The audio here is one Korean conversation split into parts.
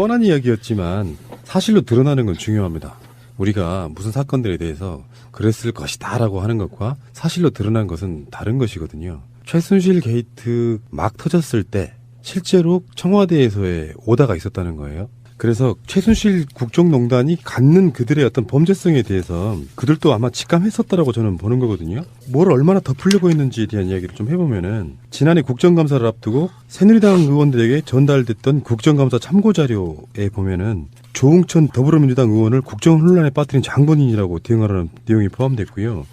뻔한 이야기였지만 사실로 드러나는 건 중요합니다. 우리가 무슨 사건들에 대해서 그랬을 것이다 라고 하는 것과 사실로 드러난 것은 다른 것이거든요. 최순실 게이트 막 터졌을 때 실제로 청와대에서의 오다가 있었다는 거예요. 그래서 최순실 국정농단이 갖는 그들의 어떤 범죄성에 대해서 그들도 아마 직감했었다라고 저는 보는 거거든요. 뭘 얼마나 덮으려고 했는지에 대한 이야기를 좀 해보면은 지난해 국정감사를 앞두고 새누리당 의원들에게 전달됐던 국정감사 참고자료에 보면은 조응천 더불어민주당 의원을 국정혼란에 빠뜨린 장본인이라고 대응하라는 내용이 포함됐고요.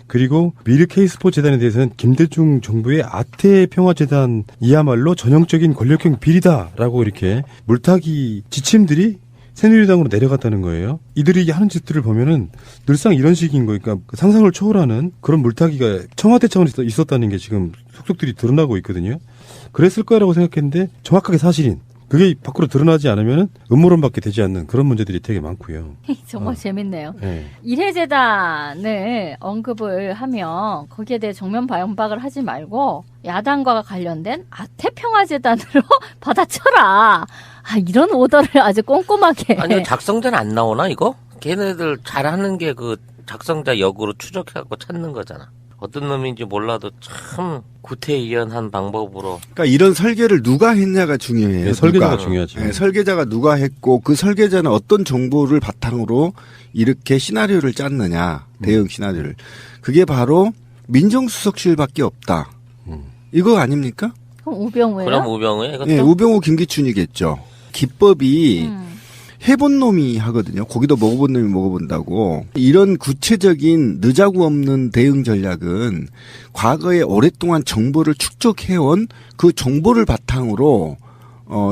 그리고 미르 K스포츠 재단에 대해서는 김대중 정부의 아태평화재단이야말로 전형적인 권력형 비리다라고 이렇게 물타기 지침들이 새누리당으로 내려갔다는 거예요. 이들이 하는 짓들을 보면은 늘상 이런 식인 거니까 상상을 초월하는 그런 물타기가 청와대 차원에서 있었다는 게 지금 속속들이 드러나고 있거든요. 그랬을 거라고 생각했는데 정확하게 사실인 그게 밖으로 드러나지 않으면 음모론밖에 되지 않는 그런 문제들이 되게 많고요. 정말 재밌네요. 네. 일해재단을 언급을 하면 거기에 대해 정면 반박을 하지 말고 야당과 관련된 아태평화재단으로 받아쳐라. 이런 오더를 아주 꼼꼼하게. 아니요, 작성자는 안 나오나 이거? 걔네들 잘하는 게 그 작성자 역으로 추적해갖고 찾는 거잖아. 어떤 놈인지 몰라도 참 구태의연한 방법으로. 그러니까 이런 설계를 누가 했냐가 중요해요. 네, 설계자가 중요하죠. 네, 설계자가 누가 했고 그 설계자는 어떤 정보를 바탕으로 이렇게 시나리오를 짰느냐. 대응 시나리오를. 그게 바로 민정수석실밖에 없다. 이거 아닙니까? 그럼 우병우예요? 그럼 우병우예요? 이것도? 네, 우병우 김기춘이겠죠. 기법이 해본 놈이 하거든요. 고기도 먹어본 놈이 먹어본다고. 이런 구체적인 느자구 없는 대응 전략은 과거에 오랫동안 정보를 축적해온 그 정보를 바탕으로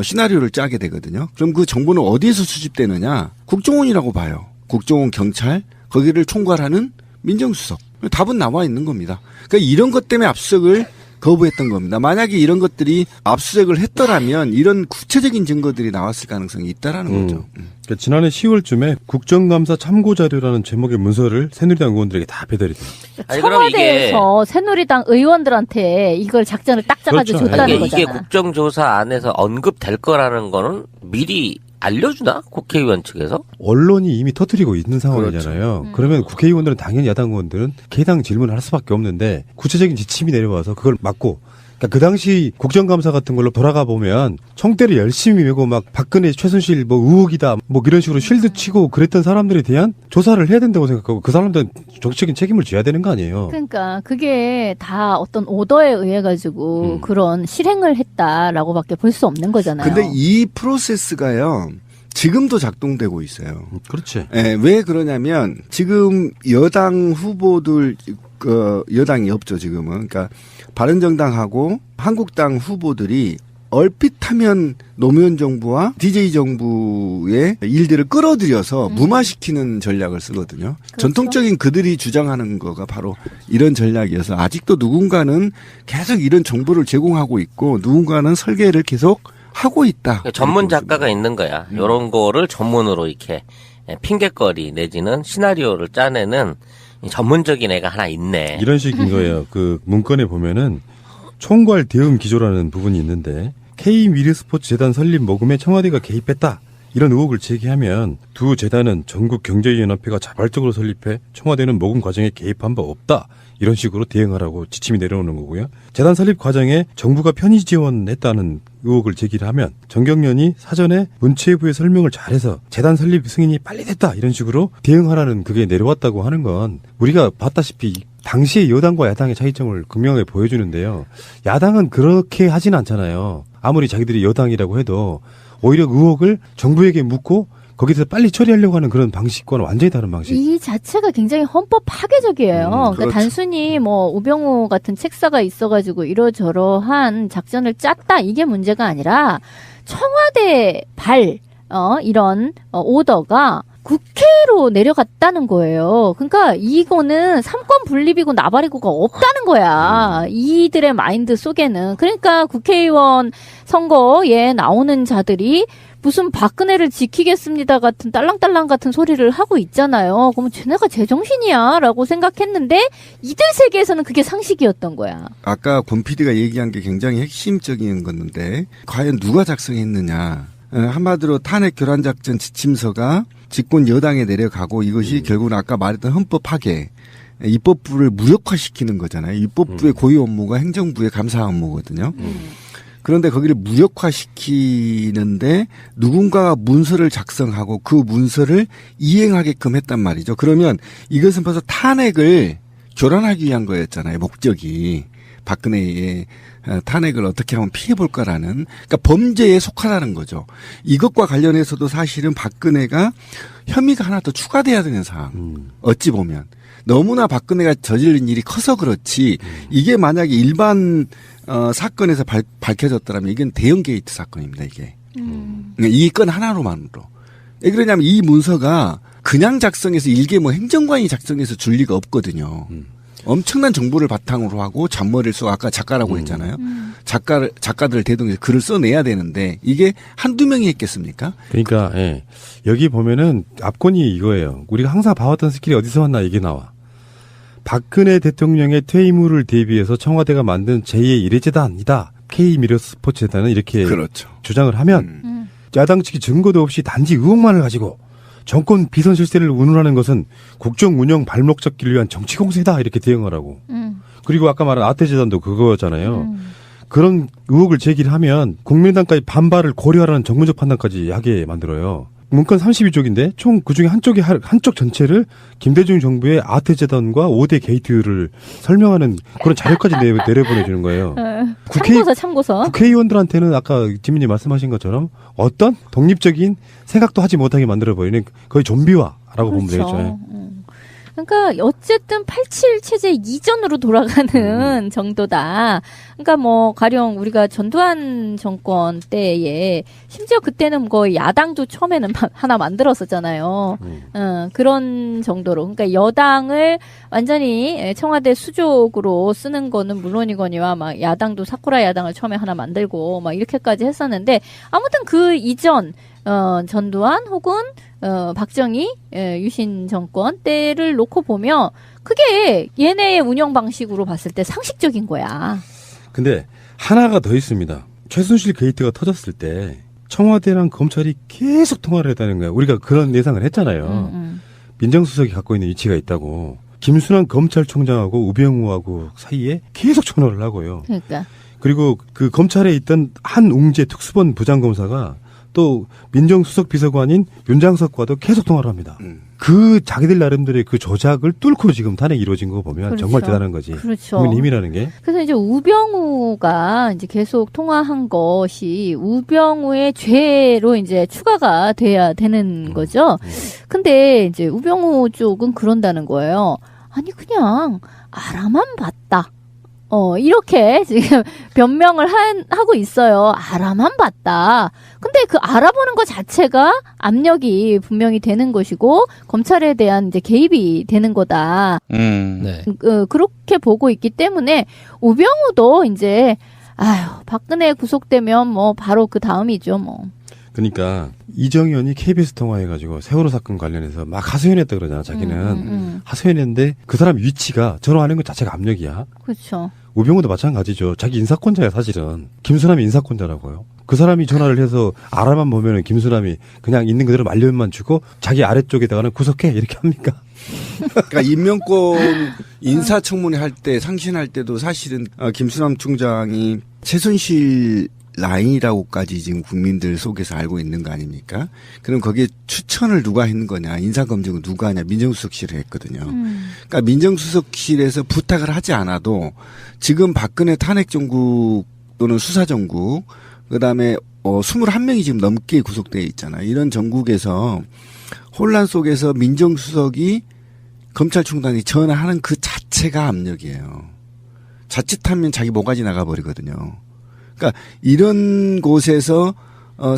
시나리오를 짜게 되거든요. 그럼 그 정보는 어디에서 수집되느냐? 국정원이라고 봐요. 국정원, 경찰, 거기를 총괄하는 민정수석. 답은 나와 있는 겁니다. 그러니까 이런 것 때문에 압수수색을 거부했던 겁니다. 만약에 이런 것들이 압수수색을 했더라면 이런 구체적인 증거들이 나왔을 가능성이 있다라는 거죠. 그러니까 지난해 10월쯤에 국정감사 참고자료라는 제목의 문서를 새누리당 의원들에게 다 배달이 돼요. 아니, 그럼 청와대에서 새누리당 의원들한테 이걸 작전을 딱 짜가지고 그렇죠. 줬다는 이게 거잖아. 국정조사 안에서 언급될 거라는 거는 미리 알려주나? 국회의원 측에서? 언론이 이미 터뜨리고 있는 상황이잖아요. 그렇죠. 그러면 국회의원들은 당연히 야당 의원들은 해당 질문을 할 수밖에 없는데 구체적인 지침이 내려와서 그걸 막고 그러니까 그 당시 국정감사 같은 걸로 돌아가 보면 청대를 열심히 메고 막 박근혜 최순실 뭐 의혹이다 뭐 이런 식으로 쉴드 치고 그랬던 사람들에 대한 조사를 해야 된다고 생각하고 그 사람들은 정치적인 책임을 져야 되는 거 아니에요. 그러니까 그게 다 어떤 오더에 의해 가지고 그런 실행을 했다라고밖에 볼 수 없는 거잖아요. 근데 이 프로세스가요. 지금도 작동되고 있어요. 그렇지. 네, 왜 그러냐면 지금 여당 후보들 여당이 없죠 지금은. 그러니까 바른정당하고 한국당 후보들이 얼핏하면 노무현 정부와 DJ 정부의 일들을 끌어들여서 무마시키는 전략을 쓰거든요. 그렇죠. 전통적인 그들이 주장하는 거가 바로 이런 전략이어서 아직도 누군가는 계속 이런 정보를 제공하고 있고 누군가는 설계를 계속 하고 있다. 그러니까 전문 작가가 있는 거야. 이런 거를 전문으로 이렇게 핑계거리 내지는 시나리오를 짜내는 전문적인 애가 하나 있네. 이런 식인 거예요. 그 문건에 보면은 총괄 대응 기조라는 부분이 있는데 K미르스포츠 재단 설립 모금에 청와대가 개입했다. 이런 의혹을 제기하면 두 재단은 전국경제연합회가 자발적으로 설립해 청와대는 모금 과정에 개입한 바 없다. 이런 식으로 대응하라고 지침이 내려오는 거고요. 재단 설립 과정에 정부가 편의 지원했다는 의혹을 제기를 하면 정경련이 사전에 문체부에 설명을 잘해서 재단 설립 승인이 빨리 됐다. 이런 식으로 대응하라는 그게 내려왔다고 하는 건 우리가 봤다시피 당시의 여당과 야당의 차이점을 극명하게 보여주는데요. 야당은 그렇게 하진 않잖아요. 아무리 자기들이 여당이라고 해도 오히려 의혹을 정부에게 묻고 거기서 빨리 처리하려고 하는 그런 방식과는 완전히 다른 방식. 이 자체가 굉장히 헌법 파괴적이에요. 그러니까 그렇죠. 단순히 뭐 우병우 같은 책사가 있어가지고 이러저러한 작전을 짰다 이게 문제가 아니라 청와대 이런 오더가 국회로 내려갔다는 거예요. 그러니까 이거는 삼권 분립이고 나발이고가 없다는 거야. 이들의 마인드 속에는. 그러니까 국회의원 선거에 나오는 자들이 무슨 박근혜를 지키겠습니다 같은 딸랑딸랑 같은 소리를 하고 있잖아요. 그러면 쟤네가 제정신이야 라고 생각했는데 이들 세계에서는 그게 상식이었던 거야. 아까 권 PD가 얘기한 게 굉장히 핵심적인 건데 과연 누가 작성했느냐. 한마디로 탄핵 교란작전 지침서가 집권 여당에 내려가고 이것이 결국은 아까 말했던 헌법 파괴, 입법부를 무력화시키는 거잖아요. 입법부의 고유 업무가 행정부의 감사 업무거든요. 그런데 거기를 무력화시키는데 누군가가 문서를 작성하고 그 문서를 이행하게끔 했단 말이죠. 그러면 이것은 벌써 탄핵을 교란하기 위한 거였잖아요. 목적이. 박근혜의 탄핵을 어떻게 하면 피해볼까라는, 그러니까 범죄에 속하다는 거죠. 이것과 관련해서도 사실은 박근혜가 혐의가 하나 더 추가돼야 되는 상황. 어찌 보면. 너무나 박근혜가 저지른 일이 커서 그렇지, 이게 만약에 일반 사건에서 밝혀졌더라면 이건 대형 게이트 사건입니다, 이게. 이 건 하나로만으로. 왜 그러냐면 이 문서가 그냥 작성해서 일개 뭐 행정관이 작성해서 줄 리가 없거든요. 엄청난 정보를 바탕으로 하고 잔머리를 써, 아까 작가라고 했잖아요. 작가들을 대동해서 글을 써내야 되는데 이게 한두 명이 했겠습니까? 그러니까 예. 여기 보면은 압권이 이거예요. 우리가 항상 봐왔던 스킬이 어디서 왔나 이게 나와. 박근혜 대통령의 퇴임후를 대비해서 청와대가 만든 제2의 일회재단이다. K미러스포츠재단은 이렇게 그렇죠. 주장을 하면 야당 측이 증거도 없이 단지 의혹만을 가지고 정권 비선 실세를 운운하는 것은 국정 운영 발목 잡기를 위한 정치 공세다 이렇게 대응을 하고. 그리고 아까 말한 아태재단도 그거였잖아요. 그런 의혹을 제기를 하면 국민당까지 반발을 고려하라는 정무적 판단까지 하게 만들어요. 문건 32쪽인데 총 그중에 한쪽 전체를 김대중 정부의 아태재단과 5대 게이트를 설명하는 그런 자료까지 내려보내주는 거예요. 참고서. 국회의원들한테는 아까 지민님 말씀하신 것처럼 어떤 독립적인 생각도 하지 못하게 만들어버리는 거의 좀비화라고 보면 되겠죠. 그러니까 어쨌든 87 체제 이전으로 돌아가는 정도다. 그러니까 뭐 가령 우리가 전두환 정권 때에 심지어 그때는 뭐 야당도 처음에는 하나 만들었었잖아요. 그런 정도로. 그러니까 여당을 완전히 청와대 수족으로 쓰는 거는 물론이거니와 막 야당도 사쿠라 야당을 처음에 하나 만들고 막 이렇게까지 했었는데 아무튼 그 이전 전두환 혹은 박정희 유신 정권 때를 놓고 보면 그게 얘네의 운영 방식으로 봤을 때 상식적인 거야. 근데 하나가 더 있습니다. 최순실 게이트가 터졌을 때 청와대랑 검찰이 계속 통화를 했다는 거예요. 우리가 그런 예상을 했잖아요. 민정수석이 갖고 있는 위치가 있다고. 김순환 검찰총장하고 우병우하고 사이에 계속 전화를 하고요. 그러니까. 그리고 그 검찰에 있던 한웅재 특수본 부장검사가 또 민정수석 비서관인 윤장석과도 계속 통화를 합니다. 그 자기들 나름대로의 그 조작을 뚫고 지금 탄핵이 이루어진 거 보면 그렇죠. 정말 대단한 거지. 그렇죠. 국민 힘이라는 게. 그래서 이제 우병우가 이제 계속 통화한 것이 우병우의 죄로 이제 추가가 돼야 되는 거죠. 근데 이제 우병우 쪽은 그런다는 거예요. 아니 그냥 알아만 봤다. 이렇게 지금 변명을 하고 있어요. 알아만 봤다. 근데 그 알아보는 것 자체가 압력이 분명히 되는 것이고, 검찰에 대한 이제 개입이 되는 거다. 네. 그렇게 보고 있기 때문에, 우병우도 이제, 박근혜 구속되면 뭐 바로 그 다음이죠, 뭐. 그러니까 이정현이 KBS 통화해가지고 세월호 사건 관련해서 막 하소연했다 그러잖아. 자기는 하소연했는데 그 사람 위치가 전화하는 것 자체가 압력이야. 그렇죠. 우병우도 마찬가지죠. 자기 인사권자야 사실은. 김수남이 인사권자라고요. 그 사람이 전화를 해서 알아만 보면은 김수남이 그냥 있는 그대로 말려만 주고 자기 아래쪽에다가는 구속해 이렇게 합니까? 그러니까 임명권 인사청문회 할 때 상신할 때도 사실은 김수남 총장이 최순실 라인이라고까지 지금 국민들 속에서 알고 있는 거 아닙니까? 그럼 거기에 추천을 누가 했는 거냐, 인사검증을 누가 하냐, 민정수석실을 했거든요. 그러니까 민정수석실에서 부탁을 하지 않아도 지금 박근혜 탄핵정국 또는 수사정국, 그 다음에 21명이 지금 넘게 구속되어 있잖아요. 이런 정국에서 혼란 속에서 민정수석이 검찰총장이 전화하는 그 자체가 압력이에요. 자칫하면 자기 모가지 나가버리거든요. 그러니까 이런 곳에서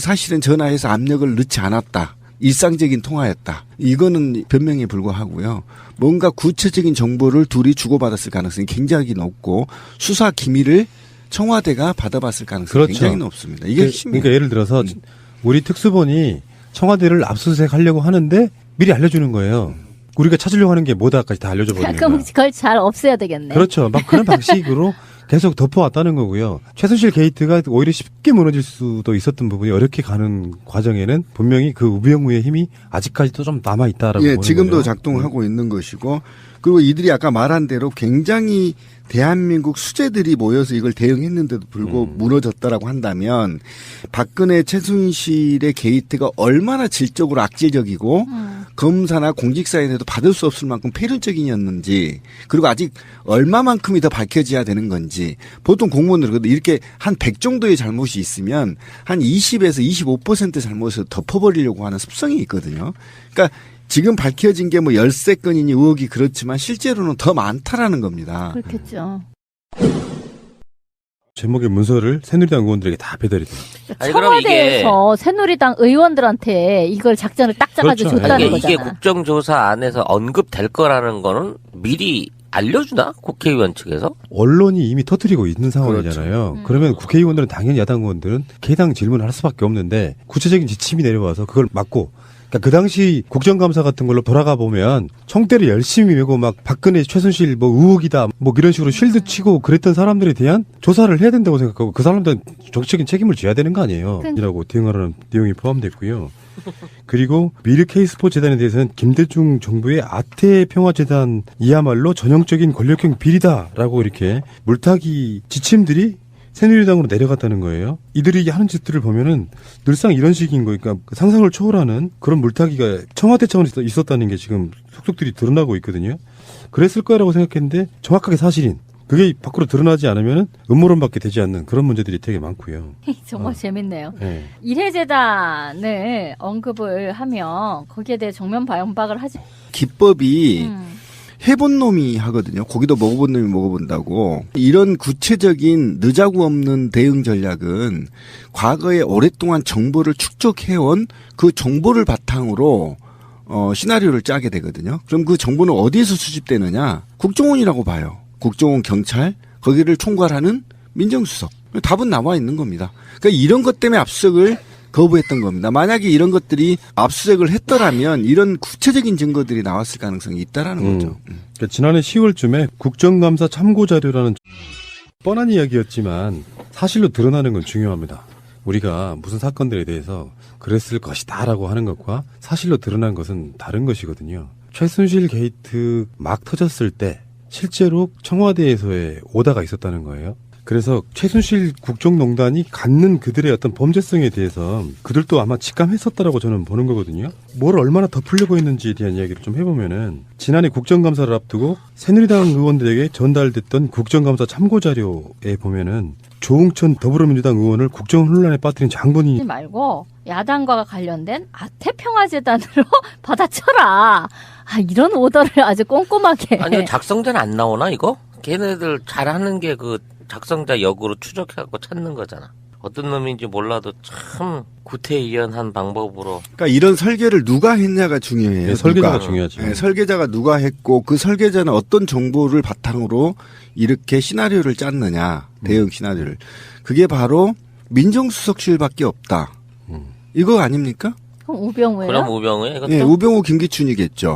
사실은 전화해서 압력을 넣지 않았다. 일상적인 통화였다. 이거는 변명에 불과하고요. 뭔가 구체적인 정보를 둘이 주고받았을 가능성이 굉장히 높고 수사 기밀을 청와대가 받아봤을 가능성이 그렇죠. 굉장히 높습니다. 이게 핵심이에요. 그러니까 예를 들어서 우리 특수본이 청와대를 압수수색 하려고 하는데 미리 알려주는 거예요. 우리가 찾으려고 하는 게 뭐다까지 다 알려줘 버리는 거야. 그럼 그걸 잘 없애야 되겠네. 그렇죠. 막 그런 방식으로 계속 덮어왔다는 거고요. 최순실 게이트가 오히려 쉽게 무너질 수도 있었던 부분이 어렵게 가는 과정에는 분명히 그 우병우의 힘이 아직까지도 좀 남아있다라고 예, 보는 지금도 거죠. 작동하고 있는 것이고, 그리고 이들이 아까 말한 대로 굉장히 대한민국 수재들이 모여서 이걸 대응했는데도 불구하고 무너졌다라고 한다면 박근혜 최순실의 게이트가 얼마나 질적으로 악질적이고 검사나 공직사인에도 받을 수 없을 만큼 폐륜적이었는지, 그리고 아직 얼마만큼이 더 밝혀져야 되는 건지. 보통 공무원들은 이렇게 한 100 정도의 잘못이 있으면 한 20에서 25% 잘못을 덮어버리려고 하는 습성이 있거든요. 그러니까 지금 밝혀진 게 뭐 13건이니 의혹이 그렇지만 실제로는 더 많다라는 겁니다. 그렇겠죠. 제목의 문서를 새누리당 의원들에게 다 배달이 돼요. 아니, 그럼 청와대에서 새누리당 의원들한테 이걸 작전을 딱 짜가지고 그렇죠. 줬다는 이게 거잖아. 국정조사 안에서 언급될 거라는 거는 미리 알려주나? 국회의원 측에서? 언론이 이미 터뜨리고 있는 상황이잖아요. 그러면 국회의원들은 당연히 야당 의원들은 해당 질문을 할 수밖에 없는데 구체적인 지침이 내려와서 그걸 막고, 그러니까 그 당시 국정감사 같은 걸로 돌아가 보면 청대를 열심히 메고 막 박근혜 최순실 뭐 의혹이다 뭐 이런 식으로 쉴드 치고 그랬던 사람들에 대한 조사를 해야 된다고 생각하고 그 사람들은 정치적인 책임을 져야 되는 거 아니에요. 이라고 대응하라는 내용이 포함됐고요. 그리고 미르 K스포츠 재단에 대해서는 김대중 정부의 아태평화재단이야말로 전형적인 권력형 비리다라고 이렇게 물타기 지침들이 새누리당으로 내려갔다는 거예요. 이들이 하는 짓들을 보면은 늘상 이런 식인 거니까 상상을 초월하는 그런 물타기가 청와대 차원에서 있었다는 게 지금 속속들이 드러나고 있거든요. 그랬을 거라고 생각했는데 정확하게 사실인, 그게 밖으로 드러나지 않으면은 음모론밖에 되지 않는 그런 문제들이 되게 많고요. 정말 재밌네요. 네. 일해재단을 언급을 하면 거기에 대해 정면 반박을 하지. 기법이 해본 놈이 하거든요. 고기도 먹어본 놈이 먹어본다고. 이런 구체적인 느자구 없는 대응 전략은 과거에 오랫동안 정보를 축적해온 그 정보를 바탕으로 시나리오를 짜게 되거든요. 그럼 그 정보는 어디에서 수집되느냐? 국정원이라고 봐요. 국정원, 경찰, 거기를 총괄하는 민정수석. 답은 나와 있는 겁니다. 그러니까 이런 것 때문에 압수수색을 거부했던 겁니다. 만약에 이런 것들이 압수수색을 했더라면 이런 구체적인 증거들이 나왔을 가능성이 있다라는 거죠. 그러니까 지난해 10월쯤에 국정감사 참고자료라는 뻔한 이야기였지만 사실로 드러나는 건 중요합니다. 우리가 무슨 사건들에 대해서 그랬을 것이다라고 하는 것과 사실로 드러난 것은 다른 것이거든요. 최순실 게이트 막 터졌을 때 실제로 청와대에서의 오다가 있었다는 거예요. 그래서 최순실 국정농단이 갖는 그들의 어떤 범죄성에 대해서 그들도 아마 직감했었다라고 저는 보는 거거든요. 뭘 얼마나 덮으려고 했는지에 대한 이야기를 좀 해보면은 지난해 국정감사를 앞두고 새누리당 의원들에게 전달됐던 국정감사 참고자료에 보면은 조응천 더불어민주당 의원을 국정 혼란에 빠뜨린 장본인이 하지 말고 야당과 관련된 아태평화재단으로 받아쳐라. 이런 오더를 아주 꼼꼼하게. 아니, 작성자는 안 나오나, 이거? 걔네들 잘하는 게 그 작성자 역으로 추적해갖고 찾는 거잖아. 어떤 놈인지 몰라도 참 구태의연한 방법으로. 그러니까 이런 설계를 누가 했냐가 중요해요. 네, 설계자가 누가. 중요하죠. 네, 설계자가 누가 했고 그 설계자는 어떤 정보를 바탕으로 이렇게 시나리오를 짰느냐. 대응 시나리오를. 그게 바로 민정수석실밖에 없다. 이거 아닙니까? 그럼 우병우예요? 그럼 우병우에? 예, 우병우 김기춘이겠죠.